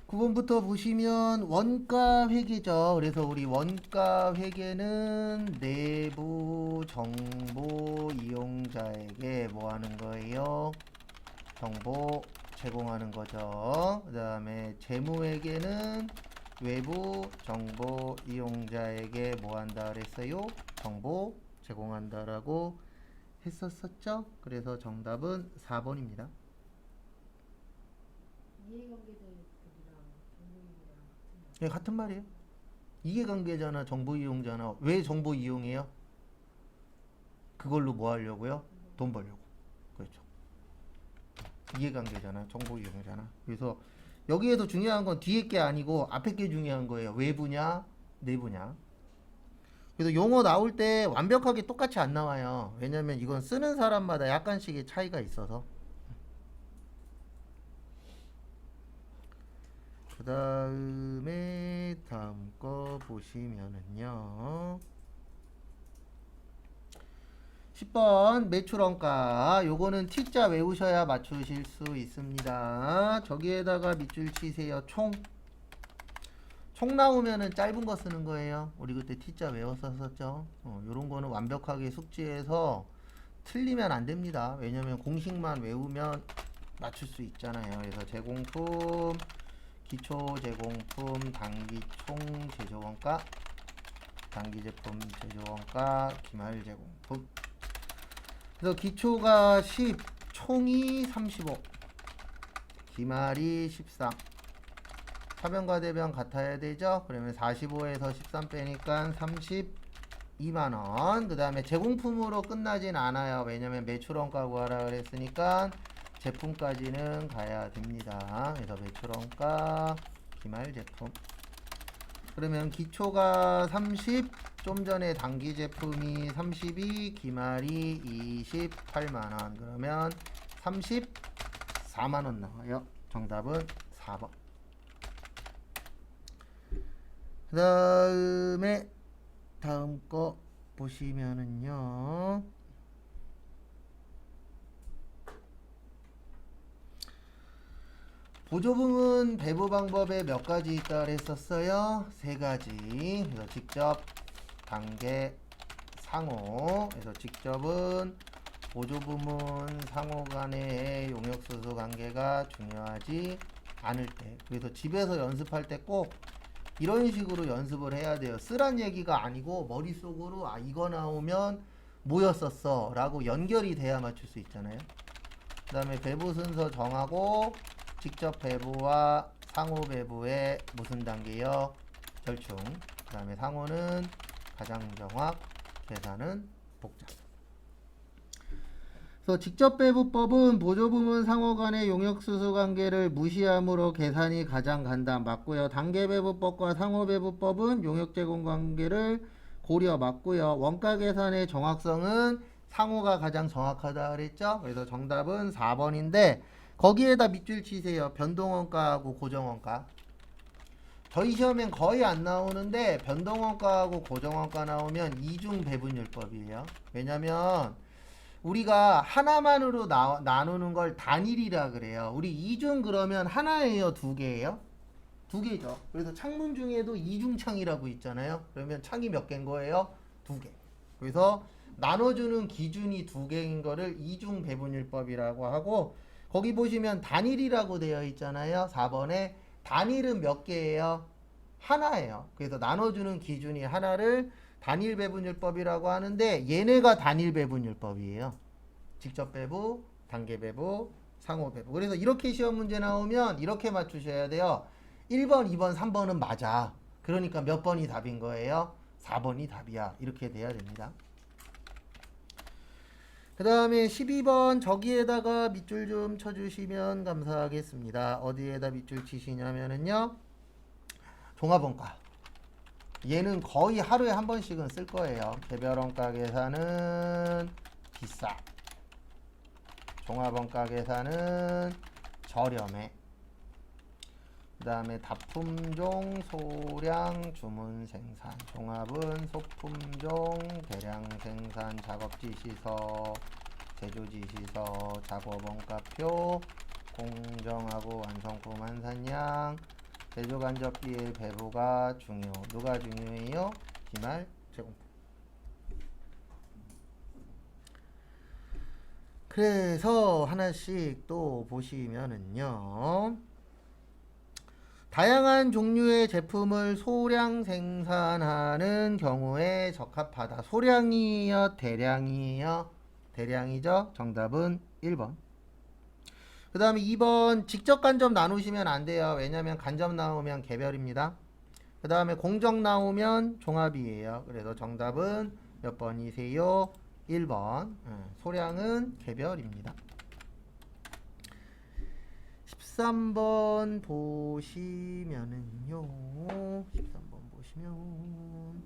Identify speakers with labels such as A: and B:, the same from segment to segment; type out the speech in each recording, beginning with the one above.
A: 9번부터 보시면 원가 회계죠. 그래서 우리 원가 회계는 내부 정보 이용자에게 뭐 하는 거예요? 정보 제공하는 거죠. 그 다음에 재무 회계는 외부 정보 이용자에게 뭐 한다 그랬어요? 정보 제공한다라고 했었었죠. 그래서 정답은 4번입니다.
B: 이해관계자들이랑 정보이용이랑 같은 말.
A: 네, 같은 말이에요. 이해관계자나 정보 이용자나 왜 정보 이용해요? 그걸로 뭐 하려고요? 돈 벌려고. 그렇죠. 이해관계자나 정보 이용자나. 그래서 여기에서 중요한 건 뒤에 게 아니고 앞에 게 중요한 거예요. 외부냐, 내부냐. 그래서 용어 나올 때 완벽하게 똑같이 안 나와요. 왜냐면 이건 쓰는 사람마다 약간씩의 차이가 있어서. 그 다음에 다음 거 보시면은요. 10번 매출원가 요거는 T자 외우셔야 맞추실 수 있습니다. 저기에다가 밑줄 치세요. 총 나오면은 짧은 거 쓰는 거예요. 우리 그때 T자 외웠었죠. 요런 거는 완벽하게 숙지해서 틀리면 안 됩니다. 왜냐면 공식만 외우면 맞출 수 있잖아요. 그래서 제공품, 기초 제공품, 단기 총 제조원가, 단기 제품 제조원가, 기말 제공품. 그래서 기초가 10, 총이 35, 기말이 13. 차변과 대변 같아야 되죠? 그러면 45에서 13 빼니까 32만원. 그 다음에 제공품으로 끝나진 않아요. 왜냐면 매출원가 구하라 그랬으니까 제품까지는 가야 됩니다. 그래서 매출원가, 기말 제품. 그러면 기초가 30, 좀 전에 단기 제품이 32, 기말이 28만원. 그러면 34만원 나와요. 정답은 4번. 그 다음에 다음 거 보시면은요. 보조부문 배부 방법에 몇 가지 있다 그랬었어요? 3가지. 그래서 직접, 단계, 상호. 그래서 직접은 보조부문 상호 간의 용역수수 관계가 중요하지 않을 때. 그래서 집에서 연습할 때 꼭 이런 식으로 연습을 해야 돼요. 쓰란 얘기가 아니고 머릿속으로 아 이거 나오면 뭐였었어 라고 연결이 돼야 맞출 수 있잖아요. 그 다음에 배부 순서 정하고 직접 배부와 상호 배부의 무슨 단계요? 절충. 그 다음에 상호는 가장 정확, 계산은 복잡. 그래서 직접 배부법은 보조부문 상호 간의 용역수수 관계를 무시함으로 계산이 가장 간단 맞고요. 단계 배부법과 상호 배부법은 용역 제공 관계를 고려 맞고요. 원가 계산의 정확성은 상호가 가장 정확하다 그랬죠? 그래서 정답은 4번인데 거기에다 밑줄 치세요. 변동원가하고 고정원가. 저희 시험엔 거의 안 나오는데 변동원가하고 고정원가 나오면 이중 배분율법이에요. 왜냐면 우리가 하나만으로 나누는 걸 단일이라 그래요. 우리 이중 그러면 하나예요, 두 개예요? 두 개죠. 그래서 창문 중에도 이중창이라고 있잖아요. 그러면 창이 몇 개인 거예요? 두 개. 그래서 나눠주는 기준이 두 개인 거를 이중 배분율법이라고 하고 거기 보시면 단일이라고 되어 있잖아요. 4번에 단일은 몇 개예요? 하나예요. 그래서 나눠주는 기준이 하나를 단일 배분율법이라고 하는데 얘네가 단일 배분율법이에요. 직접 배부, 단계 배부, 상호 배부. 그래서 이렇게 시험 문제 나오면 이렇게 맞추셔야 돼요. 1번, 2번, 3번은 맞아. 그러니까 몇 번이 답인 거예요? 4번이 답이야. 이렇게 돼야 됩니다. 그 다음에 12번 저기에다가 밑줄 좀 쳐주시면 감사하겠습니다. 어디에다 밑줄 치시냐면은요. 종합원가. 얘는 거의 하루에 한 번씩은 쓸 거예요. 개별원가 계산은 비싸. 종합원가 계산은 저렴해. 그 다음에 다품종, 소량, 주문 생산. 종합은 소품종, 대량 생산, 작업 지시서, 제조 지시서, 작업 원가표, 공정하고 완성품 한산량 제조간접비의 배부가 중요. 누가 중요해요? 기말 제공품. 그래서 하나씩 또 보시면은요, 다양한 종류의 제품을 소량 생산하는 경우에 적합하다. 소량이요, 대량이요? 대량이죠. 정답은 1번. 그 다음에 2번 직접 간접 나누시면 안 돼요. 왜냐면 간접 나오면 개별입니다. 그 다음에 공정 나오면 종합이에요. 그래서 정답은 몇 번이세요? 1번. 소량은 개별입니다. 13번 보시면은요. 13번 보시면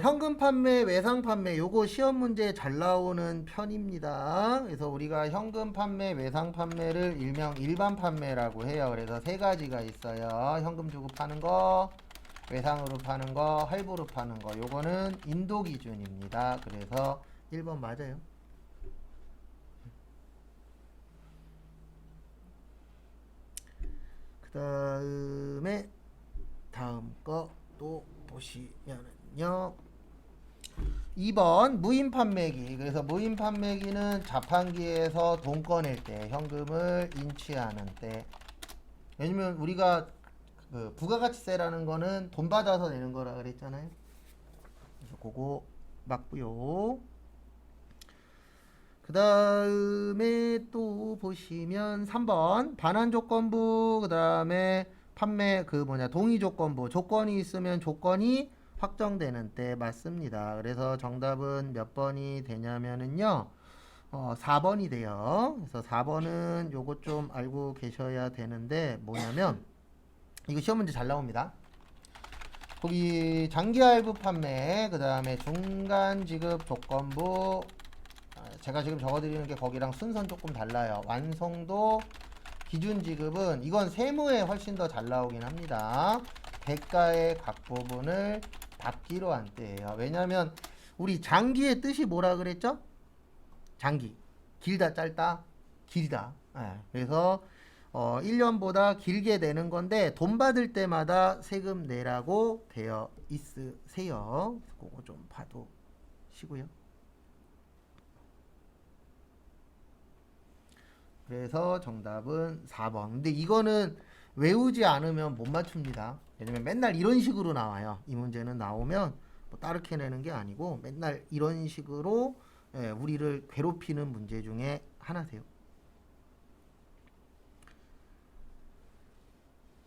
A: 현금 판매, 외상 판매 요거 시험 문제에 잘 나오는 편입니다. 그래서 우리가 현금 판매, 외상 판매를 일명 일반 판매라고 해요. 그래서 세 가지가 있어요. 현금 주고 파는 거, 외상으로 파는 거, 할부로 파는 거. 요거는 인도 기준입니다. 그래서 1번 맞아요. 그 다음에 다음 거 또 보시면은요, 2번 무인 판매기. 그래서 무인 판매기는 자판기에서 돈 꺼낼 때, 현금을 인취하는 때. 왜냐면 우리가 그 부가가치세라는 거는 돈 받아서 내는 거라 그랬잖아요. 그래서 그거 맞고요. 그 다음에 또 보시면 3번 반환조건부, 그 다음에 판매 동의조건부. 조건이 있으면 조건이 확정되는 때 맞습니다. 그래서 정답은 몇 번이 되냐면은요, 4번이 돼요. 그래서 4번은 요거 좀 알고 계셔야 되는데, 뭐냐면 이거 시험 문제 잘 나옵니다. 거기 장기할부 판매, 그 다음에 중간 지급 조건부, 제가 지금 적어드리는 게 거기랑 순서는 조금 달라요. 완성도 기준 지급은 이건 세무에 훨씬 더 잘 나오긴 합니다. 대가의 각 부분을 받기로 한 때예요. 왜냐면 우리 장기의 뜻이 뭐라 그랬죠? 장기. 길다, 짧다? 길다. 그래서 1년보다 길게 내는 건데 돈 받을 때마다 세금 내라고 되어 있으세요. 그거 좀 봐두시고요. 그래서 정답은 4번. 근데 이거는 외우지 않으면 못 맞춥니다. 왜냐면 맨날 이런 식으로 나와요. 이 문제는 나오면 뭐 따르게 내는 게 아니고 맨날 이런 식으로 우리를 괴롭히는 문제 중에 하나세요.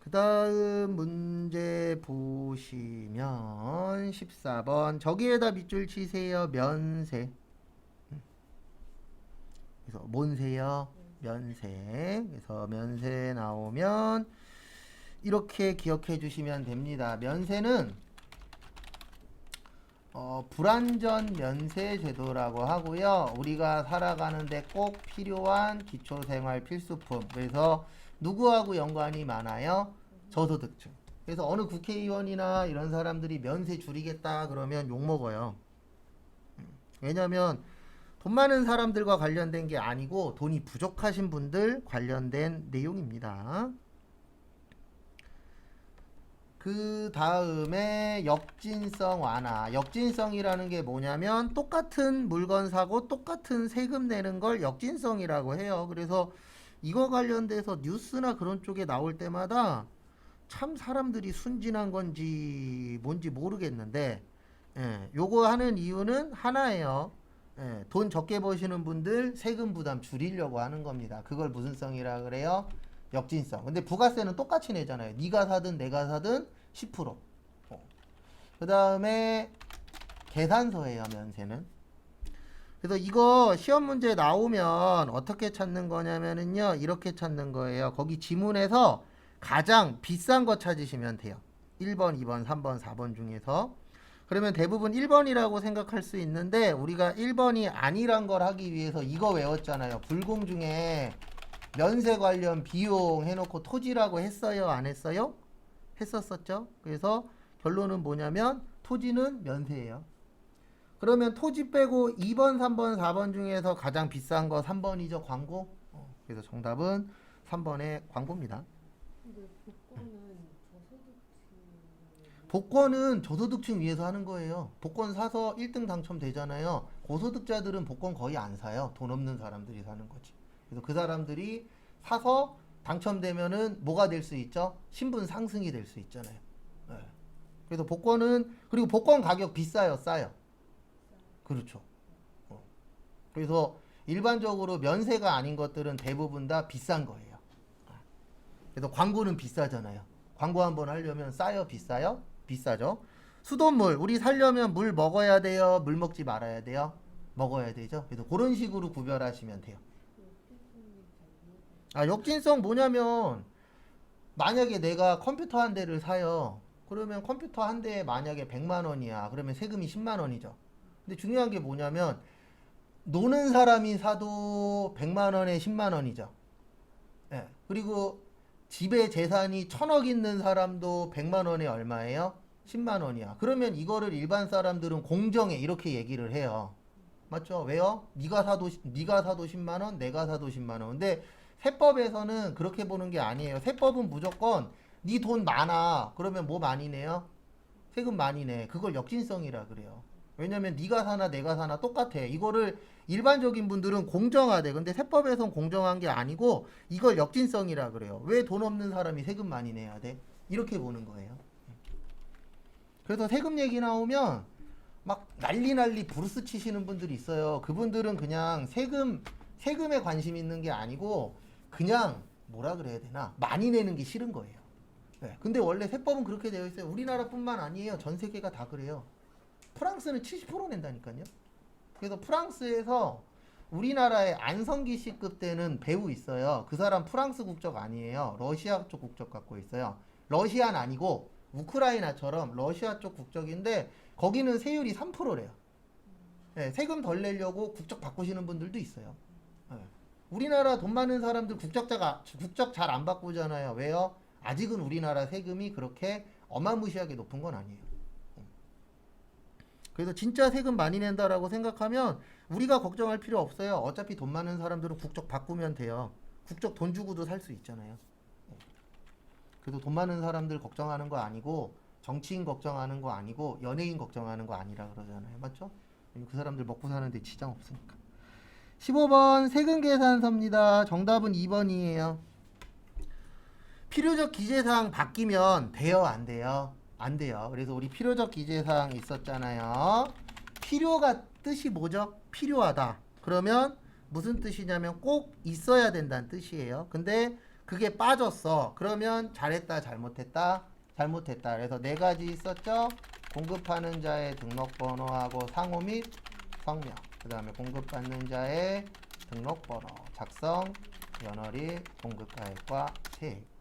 A: 그 다음 문제 보시면 14번 저기에다 밑줄 치세요. 면세. 그래서 뭔세요? 면세. 그래서 면세 나오면 이렇게 기억해 주시면 됩니다. 면세는 불완전 면세 제도라고 하고요. 우리가 살아가는데 꼭 필요한 기초생활 필수품. 그래서 누구하고 연관이 많아요? 저소득층. 그래서 어느 국회의원이나 이런 사람들이 면세 줄이겠다 그러면 욕먹어요. 왜냐면 돈 많은 사람들과 관련된 게 아니고 돈이 부족하신 분들 관련된 내용입니다. 그 다음에 역진성 완화. 역진성이라는 게 뭐냐면 똑같은 물건 사고 똑같은 세금 내는 걸 역진성이라고 해요. 그래서 이거 관련돼서 뉴스나 그런 쪽에 나올 때마다 참 사람들이 순진한 건지 뭔지 모르겠는데, 요거 하는 이유는 하나예요. 돈 적게 버시는 분들 세금 부담 줄이려고 하는 겁니다. 그걸 무슨 성이라 그래요? 역진성. 근데 부가세는 똑같이 내잖아요. 네가 사든 내가 사든 10%. 그 다음에 계산서예요. 면세는. 그래서 이거 시험 문제 나오면 어떻게 찾는 거냐면은요, 이렇게 찾는 거예요. 거기 지문에서 가장 비싼 거 찾으시면 돼요. 1번, 2번, 3번, 4번 중에서. 그러면 대부분 1번이라고 생각할 수 있는데 우리가 1번이 아니란 걸 하기 위해서 이거 외웠잖아요. 불공 중에 면세 관련 비용 해놓고 토지라고 했어요? 안 했어요? 했었었죠. 그래서 결론은 뭐냐면 토지는 면세예요. 그러면 토지 빼고 2번, 3번, 4번 중에서 가장 비싼 거 3번이죠. 광고. 그래서 정답은 3번의 광고입니다.
B: 근데 복권은 저소득층
A: 복권은 저소득층 위해서 하는 거예요. 복권 사서 1등 당첨되잖아요. 고소득자들은 복권 거의 안 사요. 돈 없는 사람들이 사는 거지. 그래서 그 사람들이 사서 당첨되면은 뭐가 될 수 있죠? 신분 상승이 될 수 있잖아요. 네. 그래서 복권은, 그리고 복권 가격 비싸요, 싸요? 그렇죠. 그래서 일반적으로 면세가 아닌 것들은 대부분 다 비싼 거예요. 그래서 광고는 비싸잖아요. 광고 한번 하려면 싸요, 비싸요? 비싸죠. 수돗물, 우리 살려면 물 먹어야 돼요, 물 먹지 말아야 돼요? 먹어야 되죠. 그래서 그런 식으로 구별하시면 돼요. 역진성 뭐냐면 만약에 내가 컴퓨터 한 대를 사요. 그러면 컴퓨터 한 대에 만약에 100만 원이야. 그러면 세금이 10만 원이죠. 근데 중요한 게 뭐냐면 노는 사람이 사도 100만 원에 10만 원이죠. 예. 그리고 집에 재산이 1000억 있는 사람도 100만 원에 얼마예요? 10만 원이야. 그러면 이거를 일반 사람들은 공정해 이렇게 얘기를 해요. 맞죠? 왜요? 네가 사도 10만 원, 내가 사도 10만 원. 근데 세법에서는 그렇게 보는 게 아니에요. 세법은 무조건 네 돈 많아. 그러면 뭐 많이 내요? 세금 많이 내. 그걸 역진성이라 그래요. 왜냐면 네가 사나 내가 사나 똑같아. 이거를 일반적인 분들은 공정하대. 근데 세법에선 공정한 게 아니고 이걸 역진성이라 그래요. 왜 돈 없는 사람이 세금 많이 내야 돼? 이렇게 보는 거예요. 그래서 세금 얘기 나오면 막 난리 부르스 치시는 분들이 있어요. 그분들은 그냥 세금에 관심 있는 게 아니고 그냥 뭐라 그래야 되나 많이 내는 게 싫은 거예요. 네. 근데 원래 세법은 그렇게 되어 있어요. 우리나라뿐만 아니에요. 전 세계가 다 그래요. 프랑스는 70% 낸다니까요. 그래서 프랑스에서 우리나라의 안성기 씨급 되는 배우 있어요. 그 사람 프랑스 국적 아니에요. 러시아 쪽 국적 갖고 있어요. 러시아는 아니고 우크라이나처럼 러시아 쪽 국적인데 거기는 세율이 3%래요. 네, 세금 덜 내려고 국적 바꾸시는 분들도 있어요. 네. 우리나라 돈 많은 사람들 국적 잘 안 바꾸잖아요. 왜요? 아직은 우리나라 세금이 그렇게 어마무시하게 높은 건 아니에요. 그래서 진짜 세금 많이 낸다라고 생각하면 우리가 걱정할 필요 없어요. 어차피 돈 많은 사람들은 국적 바꾸면 돼요. 국적 돈 주고도 살 수 있잖아요. 그래서 돈 많은 사람들 걱정하는 거 아니고 정치인 걱정하는 거 아니고 연예인 걱정하는 거 아니라 그러잖아요. 맞죠? 그 사람들 먹고 사는데 지장 없으니까. 15번 세금 계산서입니다. 정답은 2번이에요. 필요적 기재사항 바뀌면 돼요, 안 돼요? 안 돼요. 그래서 우리 필요적 기재사항 있었잖아요. 필요가 뜻이 뭐죠? 필요하다. 그러면 무슨 뜻이냐면 꼭 있어야 된다는 뜻이에요. 근데 그게 빠졌어. 그러면 잘했다, 잘못했다, 잘못했다. 그래서 네 가지 있었죠. 공급하는 자의 등록번호하고 상호 및 성명. 그 다음에 공급받는 자의 등록번호, 작성, 연월일, 공급가액과 세액.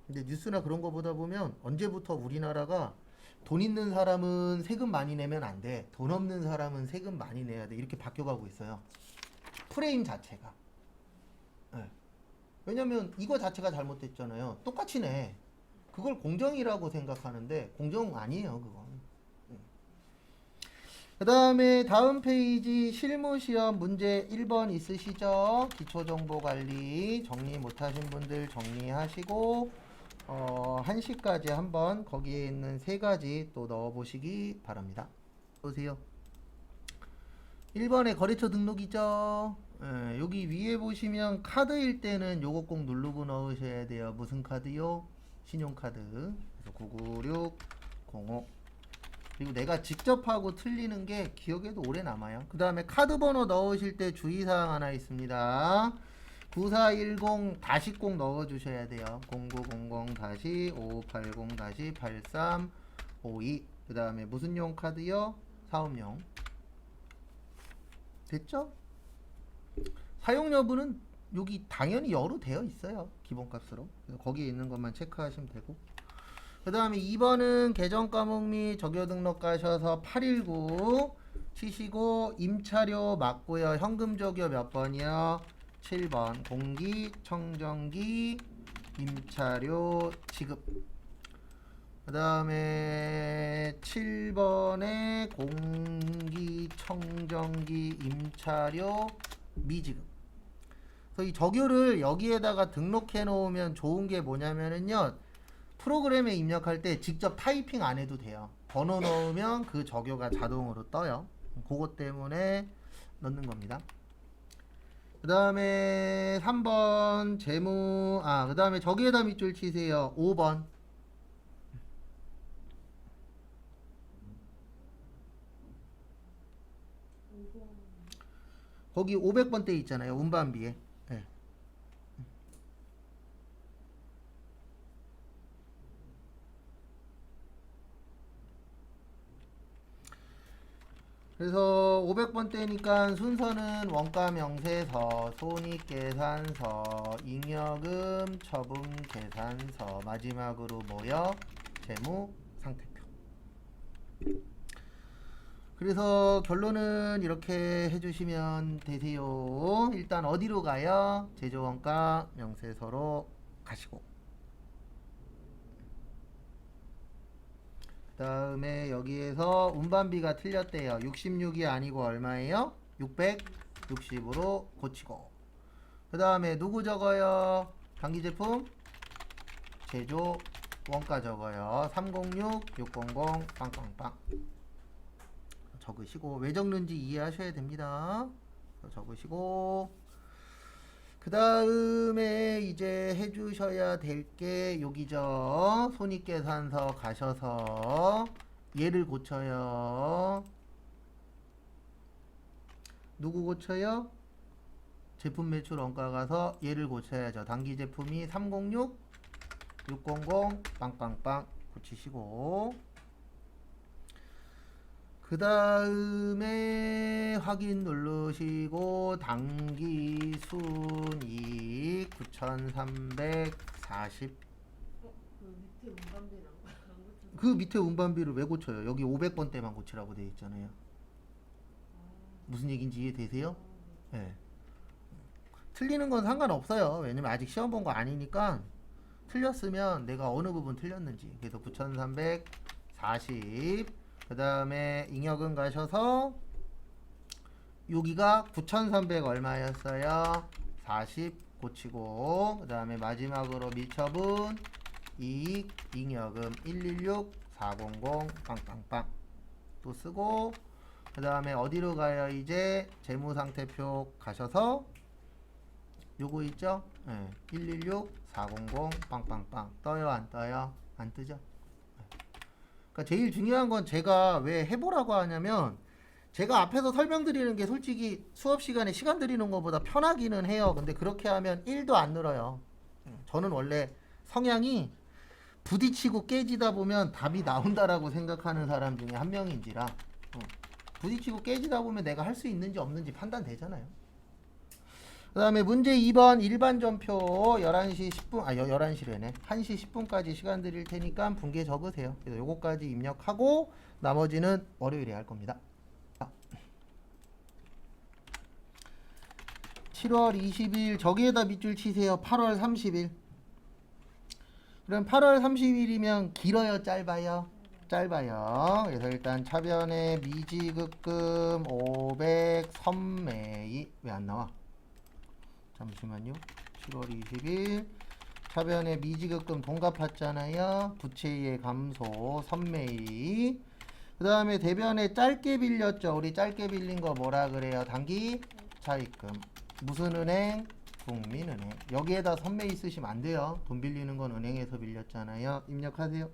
A: 근데 뉴스나 그런 거 보다 보면 언제부터 우리나라가 돈 있는 사람은 세금 많이 내면 안 돼. 돈 없는 사람은 세금 많이 내야 돼. 이렇게 바뀌어가고 있어요. 프레임 자체가. 네. 왜냐면 이거 자체가 잘못됐잖아요. 똑같이 내. 그걸 공정이라고 생각하는데 공정 아니에요, 그건. 그 다음에 다음 페이지 실무시험 문제 1번 있으시죠? 기초정보관리 정리 못하신 분들 정리하시고 1시까지 한번 거기에 있는 세 가지 또 넣어보시기 바랍니다. 보세요. 1번에 거래처 등록이죠. 여기 위에 보시면 카드일 때는 요거 꼭 누르고 넣으셔야 돼요. 무슨 카드요? 신용카드. 그래서 99605. 그리고 내가 직접 하고 틀리는 게 기억에도 오래 남아요. 그 다음에 카드 번호 넣으실 때 주의사항 하나 있습니다. 9410-0 넣어주셔야 돼요. 0900-5580-8352. 그 다음에 무슨 용 카드요? 사업용. 됐죠? 사용 여부는 여기 당연히 여로 되어 있어요. 기본값으로. 그래서 거기에 있는 것만 체크하시면 되고. 그 다음에 2번은 계정 과목 및 적요 등록 가셔서 819 치시고 임차료 맞고요. 현금 적요 몇 번이요? 7번 공기청정기 임차료 지급. 그 다음에 7번에 공기청정기 임차료 미지급. 그래서 이 적요를 여기에다가 등록해 놓으면 좋은 게 뭐냐면은요, 프로그램에 입력할 때 직접 타이핑 안 해도 돼요. 번호 넣으면 그 적요가 자동으로 떠요. 그것 때문에 넣는 겁니다. 그 다음에 3번 재무, 그 다음에 저기에다 밑줄 치세요. 5번. 거기 500번대 있잖아요. 운반비에. 네. 그래서 500번대니까 순서는 원가 명세서, 손익계산서, 잉여금 처분 계산서, 마지막으로 뭐요? 재무 상태표. 그래서 결론은 이렇게 해주시면 되세요. 일단 어디로 가요? 제조원가 명세서로 가시고, 그 다음에 여기에서 운반비가 틀렸대요. 66이 아니고 얼마예요? 660으로 고치고, 그 다음에 누구 적어요? 단기제품 제조 원가 적어요. 306, 600, 빵빵빵 적으시고, 왜 적는지 이해하셔야 됩니다. 적으시고, 그 다음에 이제 해주셔야 될 게 여기죠. 손익계산서 가셔서 얘를 고쳐요. 누구 고쳐요? 제품 매출 원가 가서 얘를 고쳐야죠. 단기 제품이 306, 600, 빵빵빵 고치시고, 그 다음에 확인 누르시고, 당기 순이익 9,340.
B: 그 밑에 운반비는 안 고쳤나?
A: 그 밑에 운반비를 왜 고쳐요? 여기 500번대만 고치라고 되어 있잖아요. 무슨 얘기인지 이해되세요? 네. 틀리는 건 상관없어요. 왜냐면 아직 시험 본 거 아니니까. 틀렸으면 내가 어느 부분 틀렸는지. 그래서 9,340. 그 다음에 잉여금 가셔서 여기가 9,300 얼마였어요? 40 고치고, 그 다음에 마지막으로 미처분 이익 잉여금 116 400 빵빵빵 또 쓰고, 그 다음에 어디로 가요? 이제 재무상태표 가셔서 요거 있죠? 네, 116 400 빵빵빵 떠요 안 떠요? 안 뜨죠? 그러니까 제일 중요한 건 제가 왜 해보라고 하냐면, 제가 앞에서 설명드리는 게 솔직히 수업 시간에 시간 들이는 것보다 편하기는 해요. 근데 그렇게 하면 1도 안 늘어요. 저는 원래 성향이 부딪히고 깨지다 보면 답이 나온다라고 생각하는 사람 중에 한 명인지라, 부딪히고 깨지다 보면 내가 할 수 있는지 없는지 판단되잖아요. 그 다음에 문제 2번 일반 전표 11시 10분, 11시래네. 1시 10분까지 시간 드릴 테니까 분개 적으세요. 그래서 요거까지 입력하고 나머지는 월요일에 할 겁니다. 7월 20일 저기에다 밑줄 치세요. 8월 30일. 그럼 8월 30일이면 길어요, 짧아요? 짧아요. 그래서 일단 차변에 미지급금 500 선매이 왜 안 나와? 잠시만요. 7월 20일 차변에 미지급금 동갑받잖아요. 부채의 감소 선매이. 그 다음에 대변에 짧게 빌렸죠. 우리 짧게 빌린 거 뭐라 그래요? 단기 차입금. 무슨 은행? 국민은행. 여기에다 선매이 쓰시면 안 돼요. 돈 빌리는 건 은행에서 빌렸잖아요. 입력하세요.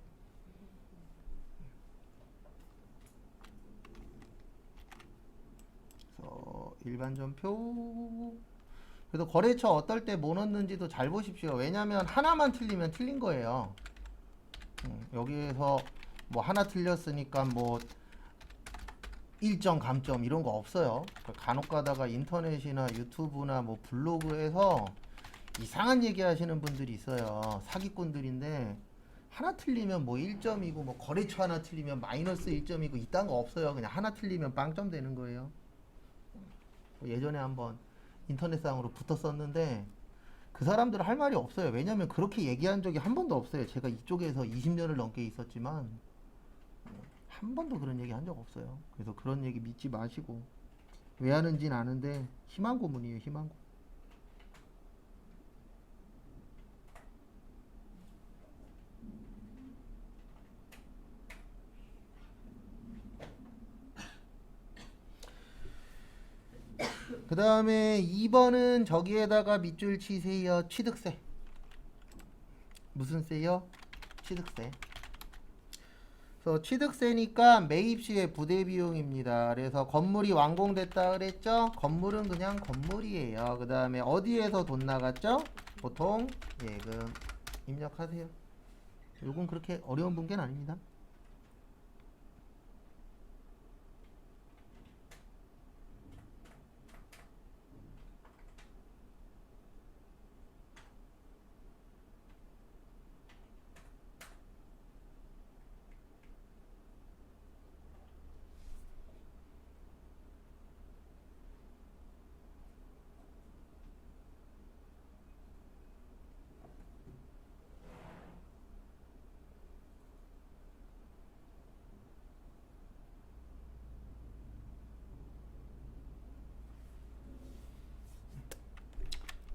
A: 그래서 일반 전표. 그래서 거래처 어떨 때 뭐 넣는지도 잘 보십시오. 왜냐면 하나만 틀리면 틀린 거예요. 여기에서 뭐 하나 틀렸으니까 뭐 1점 감점 이런 거 없어요. 간혹 가다가 인터넷이나 유튜브나 뭐 블로그에서 이상한 얘기 하시는 분들이 있어요. 사기꾼들인데, 하나 틀리면 뭐 1점이고 뭐 거래처 하나 틀리면 마이너스 1점이고 이딴 거 없어요. 그냥 하나 틀리면 빵점 되는 거예요. 예전에 한번 인터넷상으로 붙었었는데, 그 사람들은 할 말이 없어요. 왜냐면 그렇게 얘기한 적이 한 번도 없어요. 제가 이쪽에서 20년을 넘게 있었지만 한 번도 그런 얘기 한 적 없어요. 그래서 그런 얘기 믿지 마시고 왜 하는지는 아는데 희망 고문이에요. 희망 고문. 그 다음에 2번은 저기에다가 밑줄 치세요. 취득세. 무슨 세요? 취득세. 그래서 취득세니까 매입 시의 부대 비용입니다. 그래서 건물이 완공됐다 그랬죠? 건물은 그냥 건물이에요. 그 다음에 어디에서 돈 나갔죠? 보통 예금 입력하세요. 요건 그렇게 어려운 문제는 아닙니다.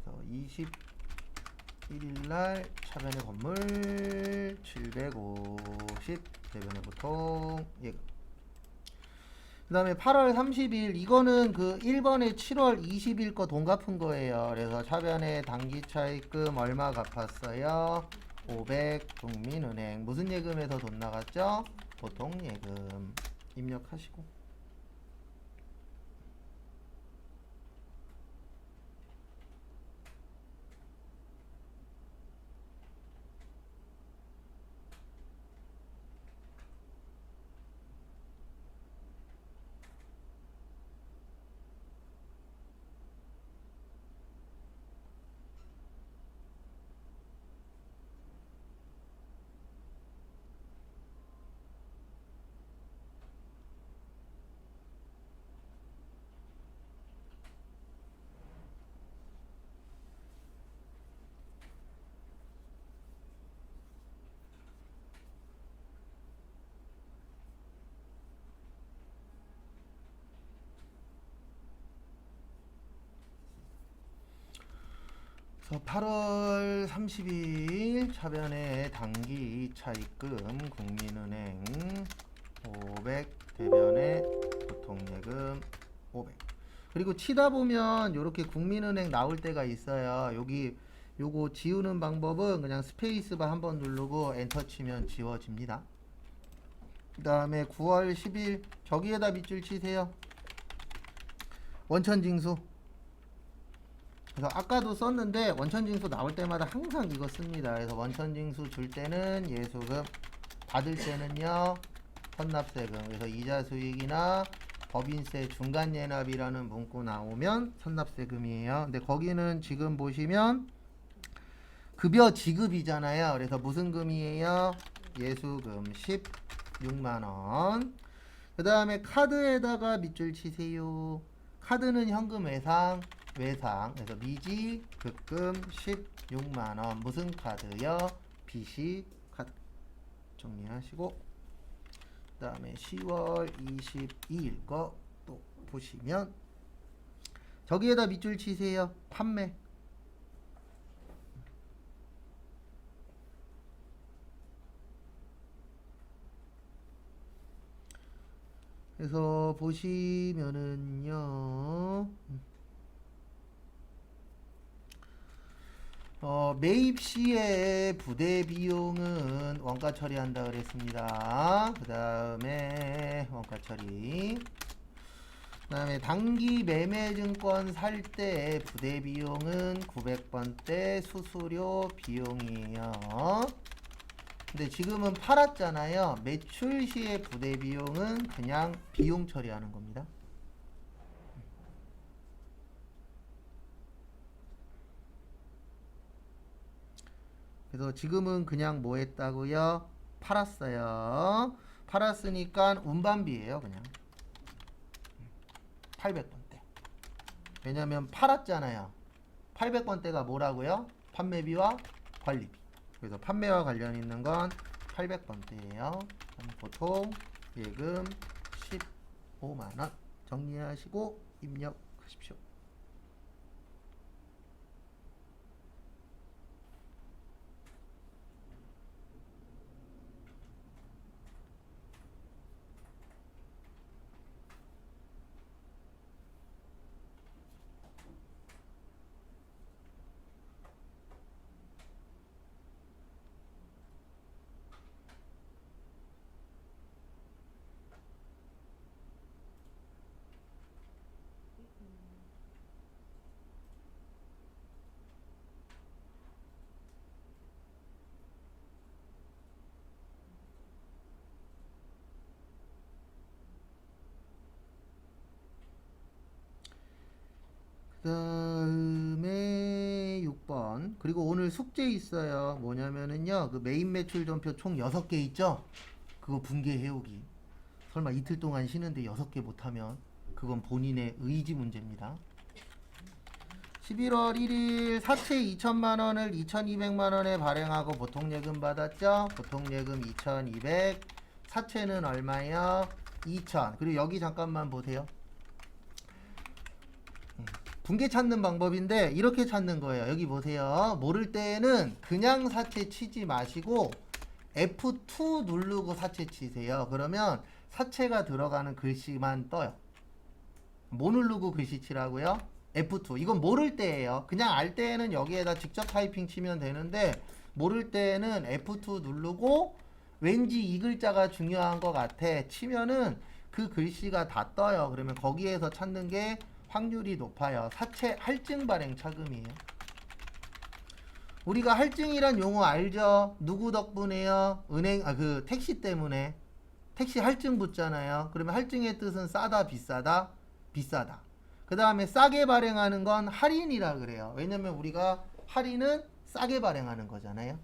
A: 그래서 21일 날 차변의 건물 750 대변의 보통 예금. 그 다음에 8월 30일 이거는 그 1번에 7월 20일 거 돈 갚은 거예요. 그래서 차변의 단기 차입금 얼마 갚았어요? 500 국민은행. 무슨 예금에서 돈 나갔죠? 보통 예금 입력하시고. 그래서 8월 30일 차변의 단기 차입금 국민은행 500 대변의 보통예금 500. 그리고 치다 보면 이렇게 국민은행 나올 때가 있어요. 여기 요거 지우는 방법은 그냥 스페이스바 한번 누르고 엔터 치면 지워집니다. 그 다음에 9월 10일 저기에다 밑줄 치세요. 원천징수. 그래서 아까도 썼는데 원천징수 나올 때마다 항상 이거 씁니다. 그래서 원천징수 줄 때는 예수금, 받을 때는요 선납세금. 그래서 이자 수익이나 법인세 중간예납이라는 문구 나오면 선납세금이에요. 근데 거기는 지금 보시면 급여 지급이잖아요. 그래서 무슨 금이에요? 예수금 16만원. 그 다음에 카드에다가 밑줄 치세요. 카드는 현금 외상. 그래서 미지 급금 16만원. 무슨 카드요? BC 카드 정리하시고, 그 다음에 10월 22일 거 또 보시면 저기에다 밑줄 치세요. 판매. 그래서 보시면은요 매입 시에 부대 비용은 원가 처리한다 그랬습니다. 그 다음에 원가 처리. 그 다음에 단기 매매 증권 살 때 부대 비용은 900번대 수수료 비용이에요. 근데 지금은 팔았잖아요. 매출 시의 부대 비용은 그냥 비용 처리하는 겁니다. 그래서 지금은 그냥 뭐 했다고요? 팔았어요. 팔았으니까 운반비예요. 그냥 800번대. 왜냐면 팔았잖아요. 800번대가 뭐라고요? 판매비와 관리비. 그래서 판매와 관련 있는 건 800번대예요. 보통 예금 15만원 정리하시고 입력하십시오. 그 다음에 6번. 그리고 오늘 숙제 있어요. 뭐냐면은요, 그 메인 매출 전표 총 6개 있죠? 그거 분계 해오기. 설마 이틀 동안 쉬는데 6개 못하면 그건 본인의 의지 문제입니다. 11월 1일 사채 2천만원을 2,200만원에 발행하고 보통예금 받았죠? 보통예금 2,200, 사채는 얼마예요? 2,000. 그리고 여기 잠깐만 보세요. 분계 찾는 방법인데 이렇게 찾는 거예요. 여기 보세요. 모를 때에는 그냥 사채 치지 마시고 F2 누르고 사채 치세요. 그러면 사채가 들어가는 글씨만 떠요. 뭐 누르고 글씨 치라고요? F2. 이건 모를 때예요. 그냥 알 때에는 여기에다 직접 타이핑 치면 되는데 모를 때에는 F2 누르고 왠지 이 글자가 중요한 것 같아 치면은 그 글씨가 다 떠요. 그러면 거기에서 찾는 게 확률이 높아요. 사채 할증 발행 차금이에요. 우리가 할증이란 용어 알죠? 누구 덕분에요? 은행 그 택시 때문에 택시 할증 붙잖아요. 그러면 할증의 뜻은 싸다, 비싸다, 비싸다. 그 다음에 싸게 발행하는 건 할인이라 그래요. 왜냐면 우리가 할인은 싸게 발행하는 거잖아요.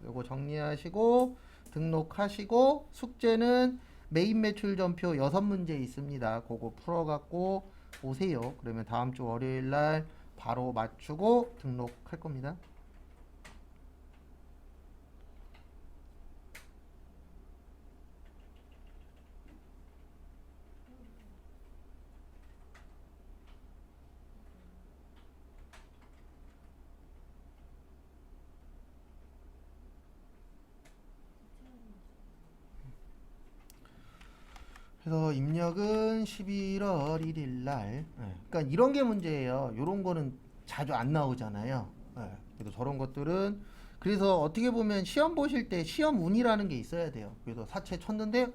A: 요거 정리하시고 등록하시고 숙제는 메인 매출 전표 6문제 있습니다. 그거 풀어갖고 오세요. 그러면 다음 주 월요일 날 바로 맞추고 등록할 겁니다. 그래서 입력은 11월 1일 날. 그러니까 이런 게 문제예요. 이런 거는 자주 안 나오잖아요. 그래서 저런 것들은 그래서 어떻게 보면 시험 보실 때 시험 운이라는 게 있어야 돼요. 그래서 사채 쳤는데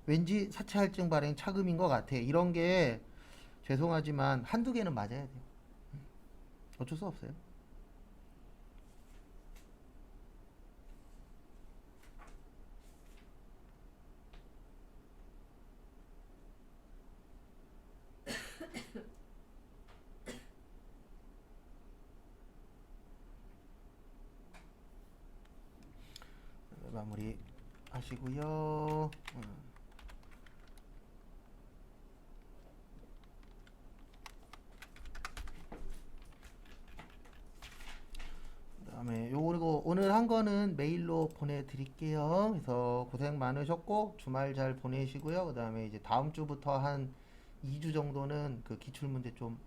A: 왠지 사채 할증 발행 차금인 것 같아. 이런 게 죄송하지만 한두 개는 맞아야 돼요. 어쩔 수 없어요. 마무리 하시고요. 그다음에 요거 오늘 한 거는 메일로 보내드릴게요. 그래서 고생 많으셨고 주말 잘 보내시고요. 그다음에 이제 다음 주부터 한 2주 정도는 그 기출문제 좀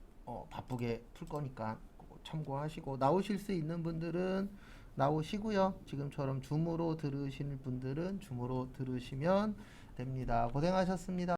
A: 바쁘게 풀 거니까 그거 참고하시고 나오실 수 있는 분들은 나오시고요. 지금처럼 줌으로 들으시는 분들은 줌으로 들으시면 됩니다. 고생하셨습니다.